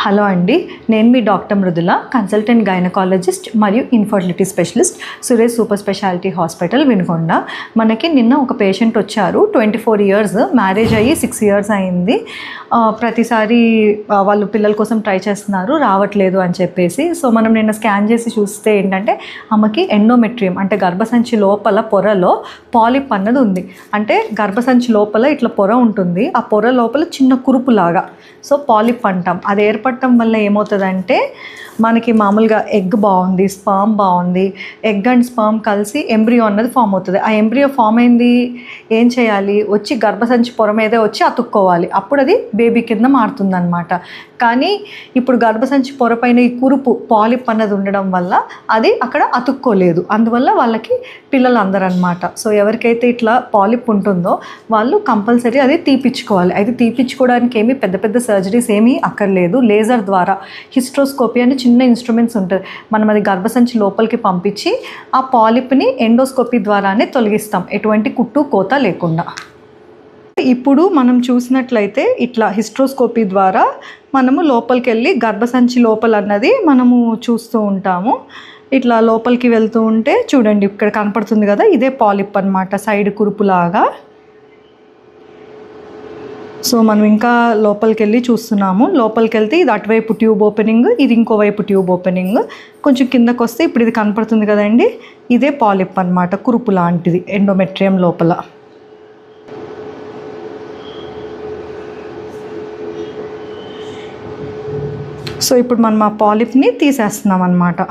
Hello అండి, నేను మీ doctor Mrudula, consultant gynaecologist మరియు infertility specialist, Suresh super speciality hospital, Vinukonda. మనకి నిన్న ఒక పేషెంట్ వచ్చారు. 24 ఇయర్స్, మ్యారేజ్ అయ్యి 6 ఇయర్స్ అయింది. ప్రతిసారి వాళ్ళు పిల్లల కోసం ట్రై చేస్తున్నారు, రావట్లేదు అని చెప్పేసి. సో మనం నిన్న స్కాన్ చేసి చూస్తే ఏంటంటే ఆమెకి ఎండోమెట్రియం అంటే గర్భసంచి లోపల పొరలో పాలిప్ అన్నది ఉంది. అంటే గర్భసంచి లోపల ఇట్లా పొర ఉంటుంది, ఆ పొర లోపల చిన్న కురుపులాగా, సో పాలిప్ అంటాం. అది ఏర్పడటం వల్ల ఏమవుతుందంటే మనకి మామూలుగా ఎగ్ బాగుంది, స్పర్మ్ బాగుంది, ఎగ్ అండ్ స్పర్మ్ కలిసి ఎంబ్రియో అన్నది ఫామ్ అవుతుంది. ఆ ఎంబ్రియో ఫామ్ అయింది, ఏం చేయాలి, వచ్చి గర్భసంచి పొర మీదే వచ్చి అతుక్కోవాలి, అప్పుడు అది బేబీ కింద మారుతుందన్నమాట. కానీ ఇప్పుడు గర్భసంచి పొర పైన ఈ కురుపు పాలిప్ అన్నది ఉండడం వల్ల అది అక్కడ అతుక్కోలేదు, అందువల్ల వాళ్ళకి పిల్లలు అందరనమాట. సో ఎవరికైతే ఇట్లా పాలిప్ ఉంటుందో వాళ్ళు కంపల్సరీ అది తీపిచ్చుకోవాలి. అయితే తీపిచ్చుకోవడానికి ఏమీ పెద్ద పెద్ద సర్జరీస్ ఏమీ అక్కర్లేదు. లేజర్ ద్వారా హిస్ట్రోస్కోపీ అని చిన్న ఇన్స్ట్రుమెంట్స్ ఉంటుంది, మనం అది గర్భసంచి లోపలికి పంపించి ఆ పాలిప్ని ఎండోస్కోపీ ద్వారానే తొలగిస్తాం, ఎటువంటి కుట్టు కోత లేకుండా. ఇప్పుడు మనం చూసినట్లయితే ఇట్లా హిస్ట్రోస్కోపీ ద్వారా మనము లోపలికి వెళ్ళి గర్భసంచి లోపల అన్నది మనము చూస్తూ ఉంటాము. ఇట్లా లోపలికి వెళ్తూ ఉంటే చూడండి, ఇక్కడ కనపడుతుంది కదా, ఇదే పాలిప్ అన్నమాట, సైడ్ కురుపులాగా. సో మనం ఇంకా లోపలికి వెళ్ళి చూస్తున్నాము. లోపలికి వెళ్తే ఇది అటువైపు ట్యూబ్ ఓపెనింగ్, ఇది ఇంకోవైపు ట్యూబ్ ఓపెనింగ్. కొంచెం కిందకు వస్తే ఇప్పుడు ఇది కనపడుతుంది కదండి, ఇదే పాలిప్ అన్నమాట, కురుపు లాంటిది ఎండోమెట్రియం లోపల. సో ఇప్పుడు మనం ఆ పాలిప్ని తీసేస్తున్నాం అన్నమాట.